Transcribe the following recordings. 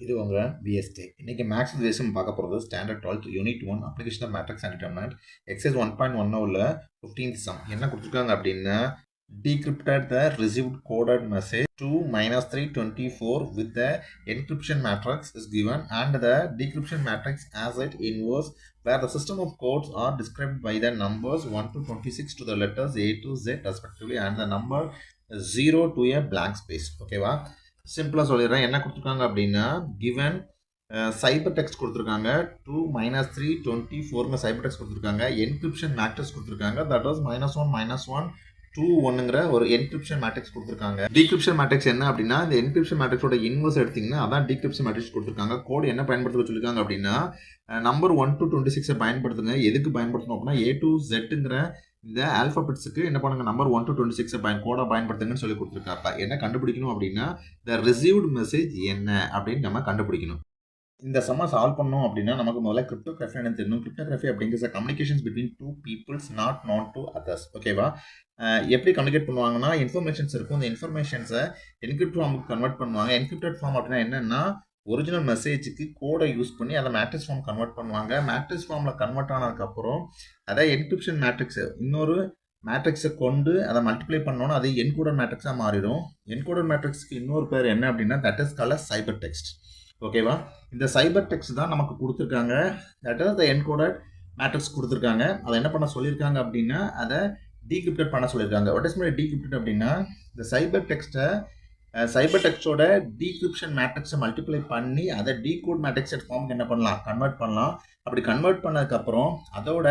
இது உங்க பிஎஸ்டி. இன்னைக்கு மேக்ஸ் தேசம் பார்க்க போகிறது standard 12th unit 1 application of matrix and determinant exercise 1.1 உள்ள 15th சம் என்ன கொடுத்துருக்காங்க அப்படின்னா decrypted the received coded message to -324 with the encryption matrix is given and the decryption matrix as it inverse where the system of codes are described by the numbers 1 to 26 to the letters A to Z respectively and the number 0 to a blank space. ஓகேவா, சிம்பிளாக சொல்லிடுறேன். என்ன கொடுத்துருக்காங்க அப்படின்னா given cipher text கொடுத்துருக்காங்க 2 -324 cipher text கொடுத்துருக்காங்க. Encryption matrix கொடுத்துருக்காங்க. That was -1 -1 2 1ங்கிற ஒரு என்கிரிப்ஷன் மேட்ரிக்ஸ் கொடுத்துருக்காங்க. டீக்ரிப்ஷன் மேட்ரிக்ஸ் என்ன அப்படின்னா இந்த என்கிரிப்ஷன் மேட்ரிக்ஸோட இன்வர்ஸ் எடுத்தீங்கன்னா அதான் டீக்ரிப்ஷன் மேட்ரிக்ஸ் கொடுத்துருக்காங்க. கோடு என்ன பயன்படுத்த சொல்லியிருக்காங்க அப்படின்னா நம்பர் 1 to 26 பயன்படுத்துங்க. எதுக்கு பயன்படுத்தணும் அப்படின்னா A to Zங்கிற இந்த ஆல்ஃபபெட்ஸுக்கு என்ன பண்ணுங்க, நம்பர் 1 to 26 கோடை பயன்படுத்துங்கன்னு சொல்லி கொடுத்துருக்காங்க. என்ன கண்டுபிடிக்கணும் அப்படின்னா த ரிசீவ்டு மெசேஜ் என்ன அப்படின்னு நம்ம கண்டுபிடிக்கணும். இந்த சம்மை சால்வ் பண்ணோம் அப்படின்னா நமக்கு முதல்ல கிரிப்டோகிராஃபி என்ன தெரியும். கிரிப்டோகிராஃபி அப்படிங்கிற communications between two peoples not known to others. ஓகேவா, எப்படி கம்யூனிகேட் பண்ணுவாங்கன்னா இன்ஃபர்மேஷன்ஸ் இருக்கும். இந்த இன்ஃபர்மேஷன்ஸை என்கிரிப்ட் ஃபார்முக்கு கன்வெர்ட் பண்ணுவாங்க. என்கிரிப்டட் ஃபார்ம் அப்படின்னா என்னென்னா ஒரிஜினல் மெசேஜுக்கு கோடை யூஸ் பண்ணி அதை மேட்ரிக்ஸ் ஃபார்ம் கன்வெர்ட் பண்ணுவாங்க. மேட்ரிக்ஸ் ஃபார்மில் கன்வெர்ட் ஆனதுக்கப்புறம் அதை என்கிரிப்ஷன் மேட்ரிக்ஸ் இன்னொரு மேட்ரிக்ஸை கொண்டு அதை மல்டிப்ளை பண்ணோன்னா அது என்கோடட் மேட்ரிக்ஸாக மாறிடும். என்கோடட் மேட்ரிக்ஸ்க்கு இன்னொரு பேர் என்ன அப்படின்னா that is called cipher text. ஓகேவா, இந்த சைபர் டெக்ஸ்ட் தான் நமக்கு கொடுத்துருக்காங்க. That is the encoded matrix கொடுத்துருக்காங்க. அதை என்ன பண்ண சொல்லியிருக்காங்க அப்படின்னா அதை டீக்ரிப்டட் பண்ண சொல்லியிருக்காங்க. வாட் இஸ் மீன் டீக்ரிப்டட் அப்படின்னா இந்த சைபர் டெக்ஸ்டோட டீக்ரிப்ஷன் மேட்ரிக்ஸை மல்டிப்ளை பண்ணி அதை டீகோட் மேட்ரிக்ஸ் ஃபார்முக்கு என்ன பண்ணலாம், கன்வெர்ட் பண்ணலாம். அப்படி கன்வெர்ட் பண்ணதுக்கப்புறம் அதோட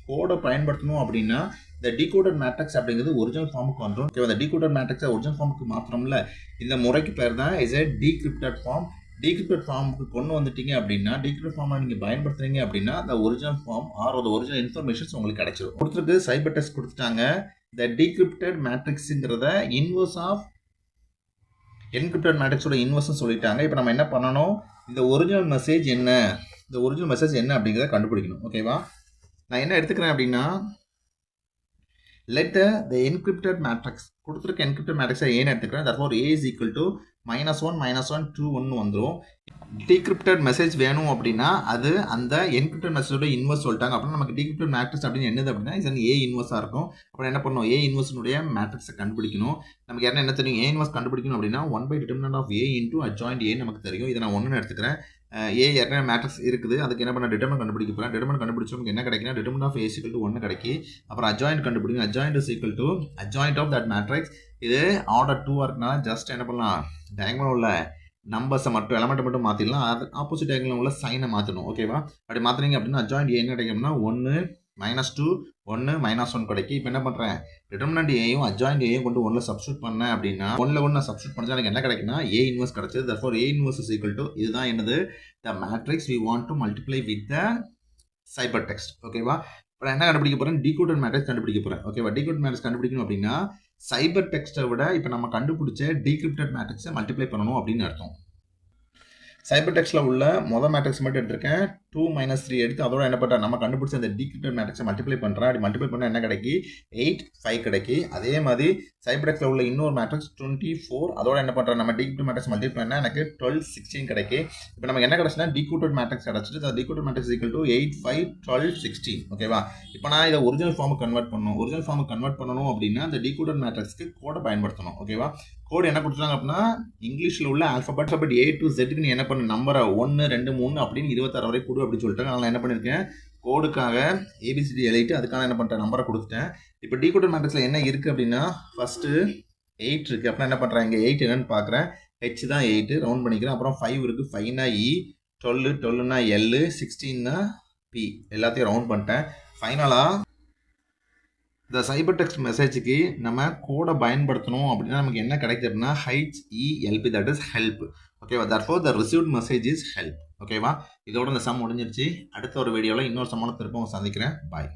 கோடை பயன்படுத்தணும் அப்படின்னா இந்த டீகோடட் மேட்ரிக்ஸ் அப்படிங்கிறது ஒரிஜினல் ஃபார்முக்கு வந்துடும். ஓகே, இந்த டீகோடட் மேட்ரிக்ஸை ஒரிஜினல் ஃபார்முக்கு மாத்திரம்ல இந்த முறைக்கு பேர் தான் இஸ் எ டீக்ரிப்டட் ஃபார்ம். டீக்ரிப்டட் ஃபார்முக்கு கொண்டு வந்துட்டீங்க அப்படின்னா டீக்ரிப்டட் ஃபார்மை நீங்கள் பயன்படுத்துறீங்க அப்படின்னா அந்த ஒரிஜினல் ஃபார்ம் ஆர் அந்த ஒரிஜினல் இன்ஃபர்மேஷன்ஸ் உங்களுக்கு கிடைச்சிடும். கொடுத்துருக்கு சைபர் டெக்ஸ்ட் கொடுத்துட்டாங்க. இந்த டீக்ரிப்டட் மேட்ரிக்ஸுங்கிறத இன்வர்ஸ் ஆஃப் என்கிரிப்டட் மேட்ரிக்ஸோட இன்வர்ஸ்னு சொல்லிட்டாங்க. இப்போ நம்ம என்ன பண்ணணும், இந்த ஒரிஜினல் மெசேஜ் என்ன அப்படிங்கிறத கண்டுபிடிக்கணும். ஓகேவா, நான் என்ன எடுத்துக்கிறேன் அப்படின்னா let the encrypted matrix கொடுத்துருக்க encrypted matrix ஏன்னு எடுத்துக்கிறேன். therefore A is equal to -1 -1 2 1 வந்துடும். decrypted மெசேஜ் வேணும் அப்படின்னா அது அந்த encrypted மெசேஜோட இன்வர்ஸ் சொல்லிட்டாங்க. அப்படின்னா நமக்கு decrypted matrix அப்படின்னு என்னது அப்படின்னா இது A இன்வர்ஸாக இருக்கும். அப்புறம் என்ன பண்ணணும், A இன்வர்ஸினுடைய மேட்ரிக்ஸை கண்டுபிடிக்கணும். நமக்கு என்ன தெரியும், A இன்வர்ஸ் கண்டுபிடிக்கணும் அப்படின்னா 1/determinant of A into adjoint A நமக்கு தெரியும். இதை நான் 1ன்னு எடுத்துக்கிறேன். A ஏற்கனவே மேட்ரிக்ஸ் இருக்குது, அதுக்கு என்ன பண்ண டிட்டர்மினன்ட் கண்டுபிடிக்க போகிறேன். டிட்டர்மினன்ட் கண்டுபிடிச்சா நமக்கு என்ன கிடைக்குன்னா determinant of A is equal to 1 கிடைக்கி. அப்புறம் அட்ஜாயிண்ட் கண்டுபிடிக்கும். Adjoint is equal to adjoint of that matrix. இது ஆர்டர் 2 இருக்குன்னா ஜஸ்ட் என்ன பண்ணலாம், டயகனல் உள்ள நம்பர்ஸை மட்டும் எலமெண்ட்டை மட்டும் மாற்றிடலாம். அது ஆப்போசிட் டயகனல் உள்ள சைனை மாற்றணும். ஓகேவா, அப்படி மாற்றினீங்க அப்படின்னா அட்ஜாயிண்ட் A என்ன கிடைக்கும்னா 1 -2 1 -1 கிடைக்கும். இப்போ என்ன பண்ணுறேன், டிட்டர்மினன்ட் ஏயும் அட்ஜாயிண்ட் ஏயும் கொண்டு 1ல் சப்ஸ்டியூட் பண்ணேன் அப்படின்னா 1ல் 1 சப்ஸ்டியூட் பண்ணால் எனக்கு என்ன கிடைக்குன்னா A இன்வர்ஸ் கிடைச்சது. therefore A inverse is equal to இதுதான் என்னது the matrix we want to multiply with the cybertext. ஓகேவா, இப்போ என்ன கண்டுபிடிக்க போகிறேன், டீகோடட் மேட்ரிக்ஸ் கண்டுபிடிக்க போகிறேன். ஓகேவா, டீகோடட் மேட்ரிக்ஸ் கண்டுபிடிக்கணும் அப்படின்னா சைபர் டெக்ஸ்ட்டை விட இப்போ நம்ம கண்டுபிடிச்ச டீக்ரிப்டட் மேட்ரிக்ஸை மல்டிப்ளை பண்ணணும் அப்படின்னு அர்த்தம். சைபர் டெக்ஸ்ட்டில் உள்ள மொதல் மேட்ரிக்ஸ் மட்டும் எடுத்திருக்கேன். 2 -3 எடுத்து அதோட என்ன பண்ணுறேன், நம்ம கண்டுபிடிச்ச அந்த டீக்ரிப்டட் மேட்ரிக்ஸை மல்டிப்ளை பண்ணுறேன். அப்படி மல்டிப்ளை பண்ணால் என்ன கிடைக்கி 8 5 கிடைக்கி. அதே மாதிரி சைபர் டெக்ஸ்ட்டில் உள்ள இன்னொரு மேட்ரிக்ஸ் 24 அதோட என்ன பண்ணுறேன், நம்ம டீக்ரிப்டட் மேட்ரிக்ஸ் மல்டிப்ளை பண்ணால் எனக்கு 12 16 கிடைக்கி. இப்போ நமக்கு என்ன கிடச்சுன்னா டீகோடட் மேட்ரிக்ஸ் கிடச்சிட்டு அந்த டீகோடட் மேட்ரிக்ஸ் ஈக்குவல் டு 8 5 12 16. ஓகேவா, இப்போ நான் இதை ஒரிஜினல் ஃபார்முக்கு கன்வெர்ட் பண்ணணும். ஒரிஜினல் ஃபார்முக்கு கன்வெர்ட் பண்ணணும் அப்படின்னா அந்த டீகோடட் மேட்ரிக்ஸ்க்கு கோடை பயன்படுத்தணும். ஓகேவா, கோடு என்ன கொடுத்துருக்காங்க அப்படின்னா இங்கிலீஷில் உள்ள ஆல்ஃபபெட் A to Zக்கு நீ என்ன பண்ணு, நம்பரை 1 2 3 அப்படின்னு 26 வரை கொடு அப்படின்னு சொல்லிட்டாங்க. அதனால் என்ன பண்ணியிருக்கேன், கோடுக்காக ABCD எழுதிட்டு அதுக்கான என்ன பண்ணுறேன் நம்பரை கொடுத்துட்டேன். இப்போ டீகோடட் மேட்ரிக்ஸில் என்ன இருக்குது அப்படின்னா ஃபஸ்ட்டு 8 இருக்குது. அப்புறம் என்ன பண்ணுறேன், இங்கே 8 என்னன்னு பார்க்குறேன். H தான் 8 ரவுண்ட் பண்ணிக்கிறேன். அப்புறம் 5 இருக்குது. 5னா E, 12னா L, 16னா P எல்லாத்தையும் ரவுண்ட் பண்ணிட்டேன். ஃபைனலாக இந்த சைபர் டெக்ஸ்ட் மெசேஜுக்கு நம்ம கோடை பயன்படுத்தணும் அப்படின்னா நமக்கு என்ன கிடைக்குது அப்படின்னா HELP, தட் இஸ் ஹெல்ப். ஓகேவா, therefore the received message is help. ஓகேவா, இதோட இந்த சம் முடிஞ்சிருச்சு. அடுத்த ஒரு வீடியோவில் இன்னொரு சம்மான திருப்பவும் சந்திக்கிறேன். பாய்.